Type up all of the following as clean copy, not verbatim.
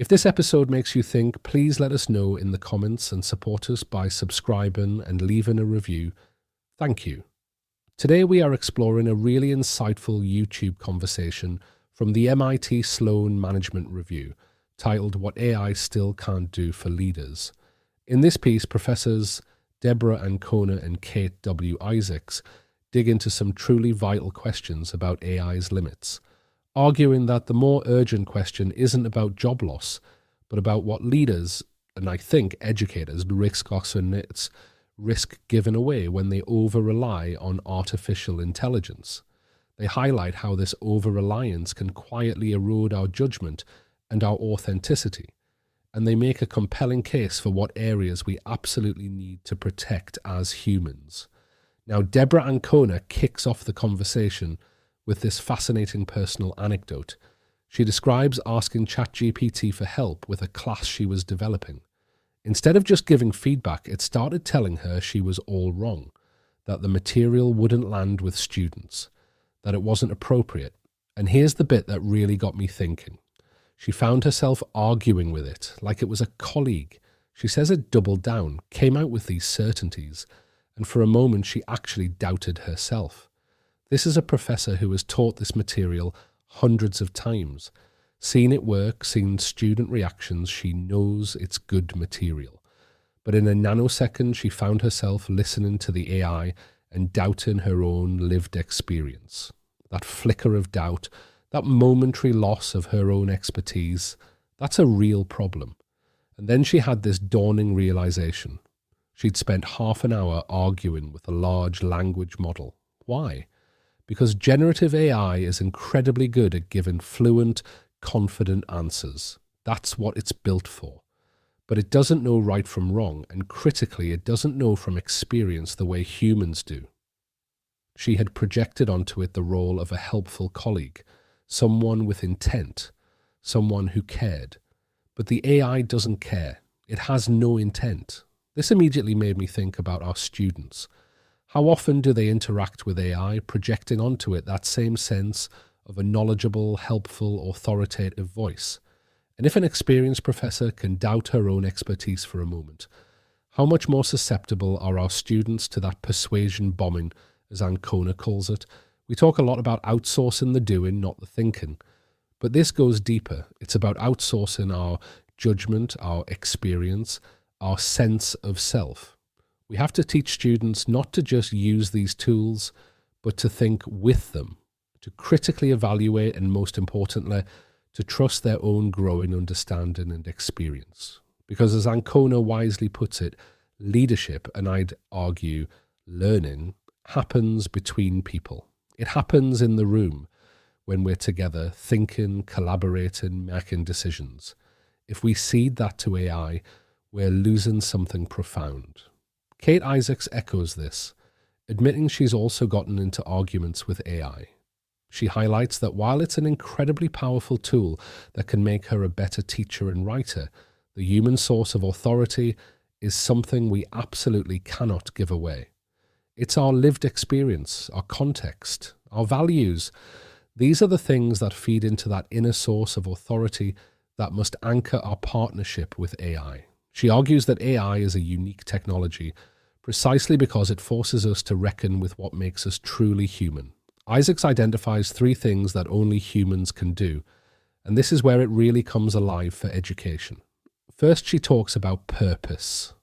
If this episode makes you think, please let us know in the comments and support us by subscribing and leaving a review. Thank you. Today we are exploring a really insightful YouTube conversation from the MIT Sloan Management Review titled What AI Still Can't Do for Leaders. In this piece, Professors Deborah Ancona and Kate W. Isaacs dig into some truly vital questions about AI's limits, arguing that the more urgent question isn't about job loss, but about what leaders, and I think educators, risk giving away when they over-rely on artificial intelligence. They highlight how this over-reliance can quietly erode our judgment and our authenticity, and they make a compelling case for what areas we absolutely need to protect as humans. Now, Deborah Ancona kicks off the conversation with this fascinating personal anecdote. She describes asking ChatGPT for help with a class she was developing. Instead of just giving feedback, it started telling her she was all wrong, that the material wouldn't land with students, that it wasn't appropriate. And here's the bit that really got me thinking. She found herself arguing with it like it was a colleague. She says it doubled down, came out with these certainties, and for a moment she actually doubted herself. This is a professor who has taught this material hundreds of times, seen it work, seen student reactions. She knows it's good material. But in a nanosecond, she found herself listening to the AI and doubting her own lived experience. That flicker of doubt, that momentary loss of her own expertise, that's a real problem. And then she had this dawning realization. She'd spent half an hour arguing with a large language model. Why? Because generative AI is incredibly good at giving fluent, confident answers. That's what it's built for. But it doesn't know right from wrong, and critically, it doesn't know from experience the way humans do. She had projected onto it the role of a helpful colleague, someone with intent, someone who cared. But the AI doesn't care. It has no intent. This immediately made me think about our students. How often do they interact with AI, projecting onto it that same sense of a knowledgeable, helpful, authoritative voice? And if an experienced professor can doubt her own expertise for a moment, how much more susceptible are our students to that persuasion-bombing, as Ancona calls it? We talk a lot about outsourcing the doing, not the thinking. But this goes deeper. It's about outsourcing our judgment, our experience, our sense of self. We have to teach students not to just use these tools, but to think with them, to critically evaluate, and most importantly, to trust their own growing understanding and experience. Because as Ancona wisely puts it, leadership, and I'd argue learning, happens between people. It happens in the room when we're together, thinking, collaborating, making decisions. If we cede that to AI, we're losing something profound. Kate Isaacs echoes this, admitting she's also gotten into arguments with AI. She highlights that while it's an incredibly powerful tool that can make her a better teacher and writer, the human source of authority is something we absolutely cannot give away. It's our lived experience, our context, our values. These are the things that feed into that inner source of authority that must anchor our partnership with AI. She argues that AI is a unique technology precisely because it forces us to reckon with what makes us truly human. Isaacs identifies 3 things that only humans can do, and this is where it really comes alive for education. First, she talks about purpose.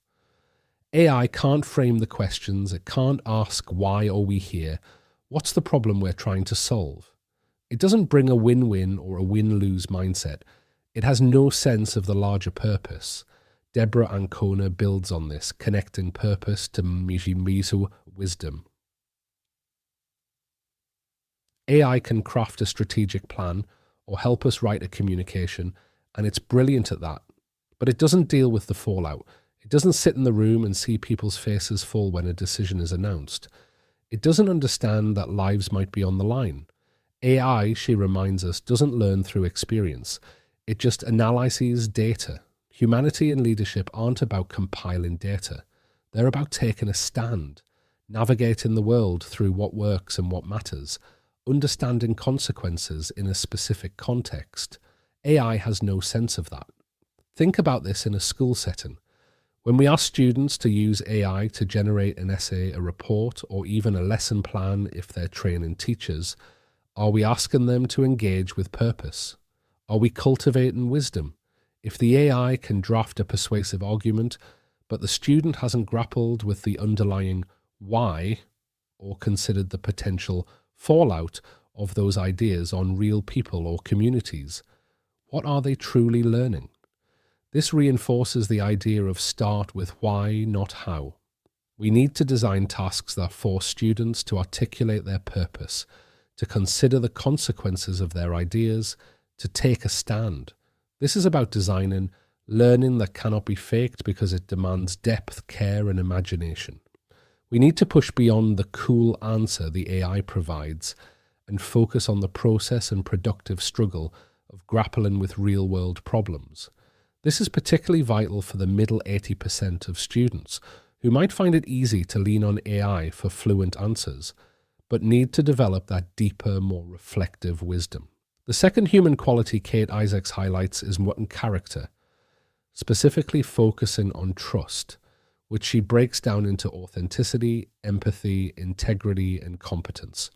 AI can't frame the questions, it can't ask why are we here, what's the problem we're trying to solve. It doesn't bring a win-win or a win-lose mindset. It has no sense of the larger purpose. Deborah Ancona builds on this, connecting purpose to mizu wisdom. AI can craft a strategic plan or help us write a communication, and it's brilliant at that. But it doesn't deal with the fallout. It doesn't sit in the room and see people's faces fall when a decision is announced. It doesn't understand that lives might be on the line. AI, she reminds us, doesn't learn through experience. It just analyzes data. Humanity and leadership aren't about compiling data. They're about taking a stand, navigating the world through what works and what matters, understanding consequences in a specific context. AI has no sense of that. Think about this in a school setting. When we ask students to use AI to generate an essay, a report, or even a lesson plan if they're training teachers, are we asking them to engage with purpose? Are we cultivating wisdom? If the AI can draft a persuasive argument, but the student hasn't grappled with the underlying why or considered the potential fallout of those ideas on real people or communities, what are they truly learning? This reinforces the idea of start with why, not how. We need to design tasks that force students to articulate their purpose, to consider the consequences of their ideas, to take a stand. This is about designing learning that cannot be faked because it demands depth, care, and imagination. We need to push beyond the cool answer the AI provides and focus on the process and productive struggle of grappling with real-world problems. This is particularly vital for the middle 80% of students who might find it easy to lean on AI for fluent answers, but need to develop that deeper, more reflective wisdom. The second human quality Kate Isaacs highlights is modern character, specifically focusing on trust, which she breaks down into authenticity, empathy, integrity, and competence.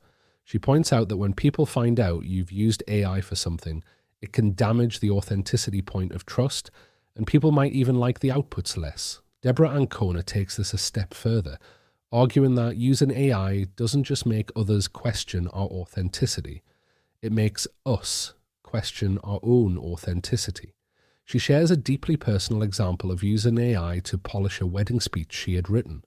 She points out that when people find out you've used AI for something, it can damage the authenticity point of trust, and people might even like the outputs less. Deborah Ancona takes this a step further, arguing that using AI doesn't just make others question our authenticity, it makes us question our own authenticity. She shares a deeply personal example of using AI to polish a wedding speech she had written.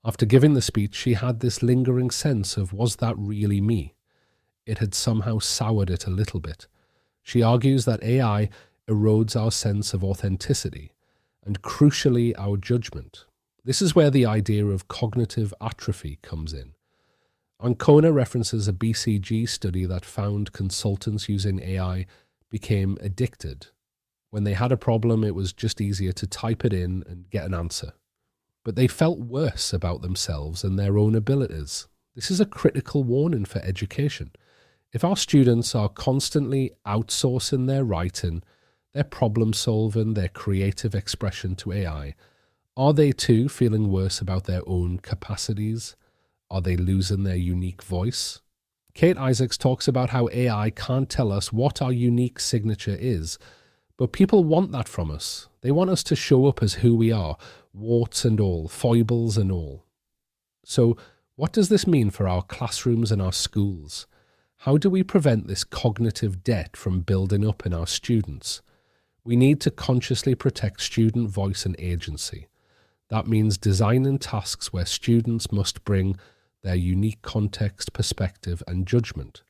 After giving the speech, she had this lingering sense of, was that really me? It had somehow soured it a little bit. She argues that AI erodes our sense of authenticity and, crucially, our judgment. This is where the idea of cognitive atrophy comes in. Ancona references a BCG study that found consultants using AI became addicted. When they had a problem, it was just easier to type it in and get an answer. But they felt worse about themselves and their own abilities. This is a critical warning for education. If our students are constantly outsourcing their writing, their problem solving, their creative expression to AI, are they too feeling worse about their own capacities? Are they losing their unique voice? Kate Isaacs talks about how AI can't tell us what our unique signature is, but people want that from us. They want us to show up as who we are, warts and all, foibles and all. So, what does this mean for our classrooms and our schools? How do we prevent this cognitive debt from building up in our students? We need to consciously protect student voice and agency. That means designing tasks where students must bring their unique context, perspective, and judgment.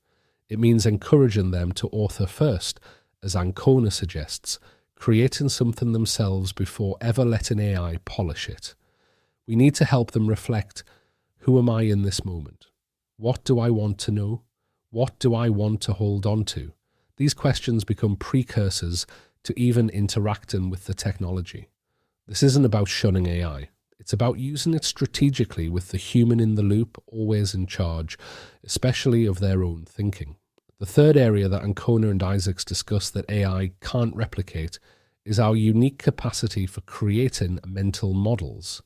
It means encouraging them to author first, as Ancona suggests, creating something themselves before ever letting AI polish it. We need to help them reflect, who am I in this moment? What do I want to know? What do I want to hold on to? These questions become precursors to even interacting with the technology. This isn't about shunning AI. It's about using it strategically with the human in the loop, always in charge, especially of their own thinking. The third area that Ancona and Isaacs discuss that AI can't replicate is our unique capacity for creating mental models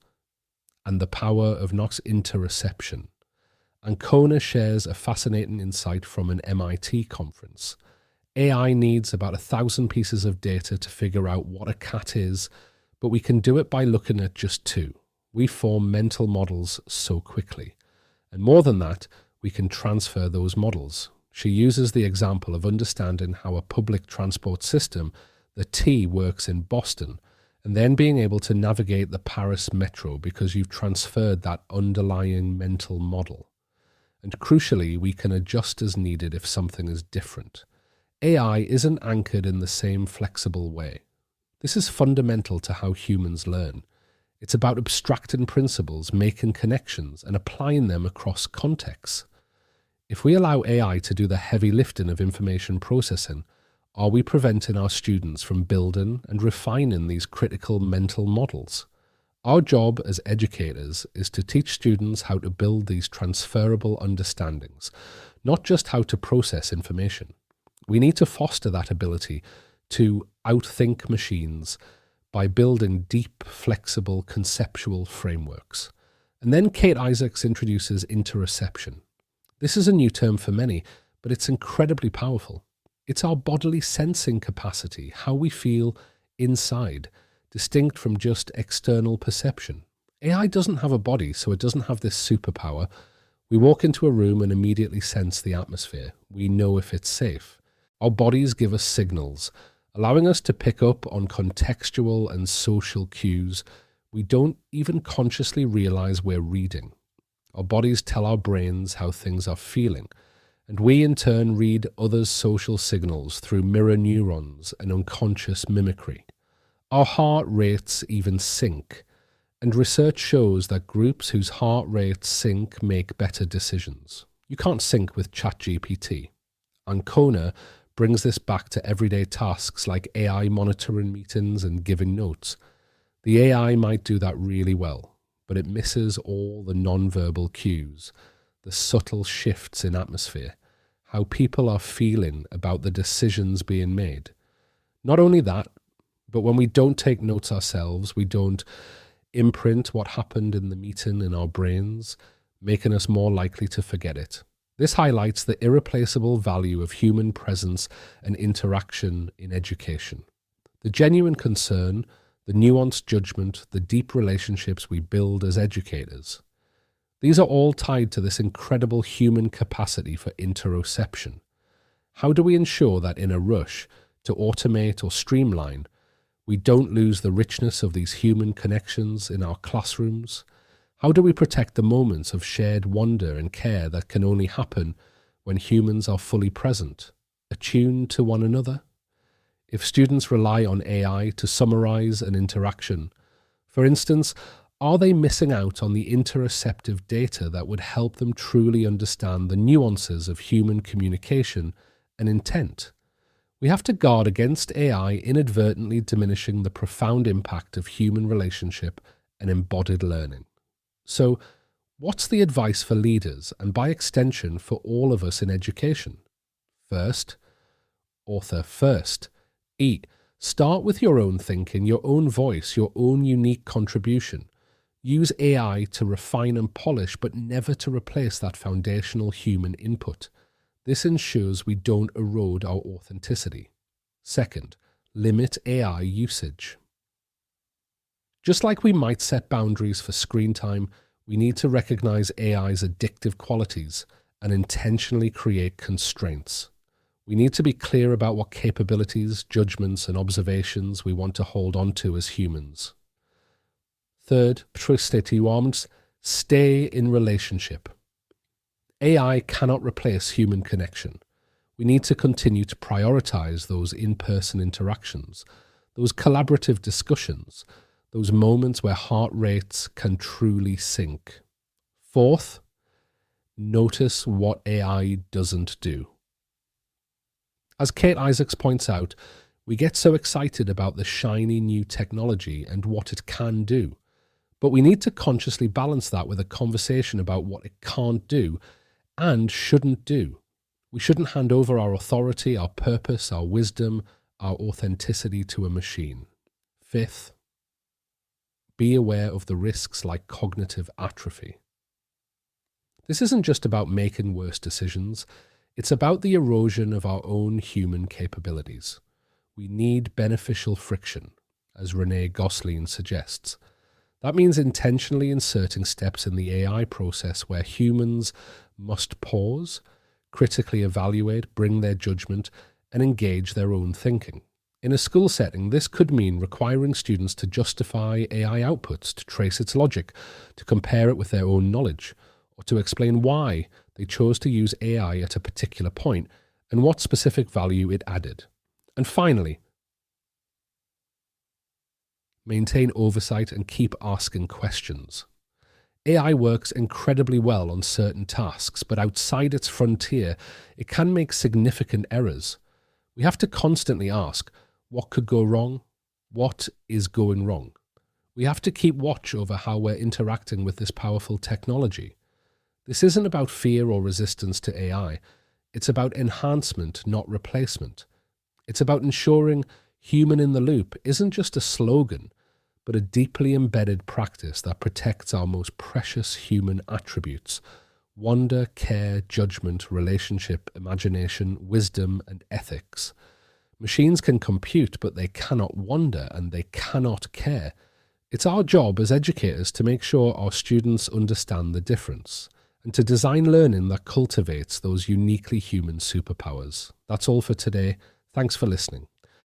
and the power of not interoception. Ancona shares a fascinating insight from an MIT conference. AI needs about 1,000 pieces of data to figure out what a cat is, but we can do it by looking at just 2. We form mental models so quickly. And more than that, we can transfer those models. She uses the example of understanding how a public transport system, the T, works in Boston, and then being able to navigate the Paris metro because you've transferred that underlying mental model. And crucially, we can adjust as needed if something is different. AI isn't anchored in the same flexible way. This is fundamental to how humans learn. It's about abstracting principles, making connections, and applying them across contexts. If we allow AI to do the heavy lifting of information processing, are we preventing our students from building and refining these critical mental models? Our job as educators is to teach students how to build these transferable understandings, not just how to process information. We need to foster that ability to outthink machines by building deep, flexible, conceptual frameworks. And then Kate Isaacs introduces interoception. This is a new term for many, but it's incredibly powerful. It's our bodily sensing capacity, how we feel inside, distinct from just external perception. AI doesn't have a body, so it doesn't have this superpower. We walk into a room and immediately sense the atmosphere. We know if it's safe. Our bodies give us signals, allowing us to pick up on contextual and social cues we don't even consciously realize we're reading. Our bodies tell our brains how things are feeling, and we in turn read others' social signals through mirror neurons and unconscious mimicry. Our heart rates even sync, and research shows that groups whose heart rates sync make better decisions. You can't sync with ChatGPT. Ancona brings this back to everyday tasks like AI monitoring meetings and giving notes. The AI might do that really well, but it misses all the non-verbal cues, the subtle shifts in atmosphere, how people are feeling about the decisions being made. Not only that, but when we don't take notes ourselves, we don't imprint what happened in the meeting in our brains, making us more likely to forget it. This highlights the irreplaceable value of human presence and interaction in education. The genuine concern, the nuanced judgment, the deep relationships we build as educators. These are all tied to this incredible human capacity for interoception. How do we ensure that in a rush to automate or streamline, we don't lose the richness of these human connections in our classrooms? How do we protect the moments of shared wonder and care that can only happen when humans are fully present, attuned to one another? If students rely on AI to summarize an interaction, for instance, are they missing out on the interoceptive data that would help them truly understand the nuances of human communication and intent? We have to guard against AI inadvertently diminishing the profound impact of human relationship and embodied learning. So, what's the advice for leaders and by extension for all of us in education? First, start with your own thinking, your own voice, your own unique contribution. Use AI to refine and polish, but never to replace that foundational human input. This ensures we don't erode our authenticity. Second, limit AI usage. Just like we might set boundaries for screen time, we need to recognize AI's addictive qualities and intentionally create constraints. We need to be clear about what capabilities, judgments, and observations we want to hold on to as humans. Third, stay in relationship. AI cannot replace human connection. We need to continue to prioritize those in-person interactions, those collaborative discussions, those moments where heart rates can truly sync. Fourth, notice what AI doesn't do. As Kate Isaacs points out, we get so excited about the shiny new technology and what it can do, but we need to consciously balance that with a conversation about what it can't do and shouldn't do. We shouldn't hand over our authority, our purpose, our wisdom, our authenticity to a machine. Fifth, be aware of the risks like cognitive atrophy. This isn't just about making worse decisions. It's about the erosion of our own human capabilities. We need beneficial friction, as René Gosselin suggests. That means intentionally inserting steps in the AI process where humans must pause, critically evaluate, bring their judgment, and engage their own thinking. In a school setting, this could mean requiring students to justify AI outputs, to trace its logic, to compare it with their own knowledge, or to explain why they chose to use AI at a particular point and what specific value it added. And finally, maintain oversight and keep asking questions. AI works incredibly well on certain tasks, but outside its frontier, it can make significant errors. We have to constantly ask, what could go wrong? What is going wrong? We have to keep watch over how we're interacting with this powerful technology. This isn't about fear or resistance to AI. It's about enhancement, not replacement. It's about ensuring Human in the loop isn't just a slogan, but a deeply embedded practice that protects our most precious human attributes: wonder, care, judgment, relationship, imagination, wisdom, and ethics. Machines can compute, but they cannot wonder and they cannot care. It's our job as educators to make sure our students understand the difference and to design learning that cultivates those uniquely human superpowers. That's all for today. Thanks for listening.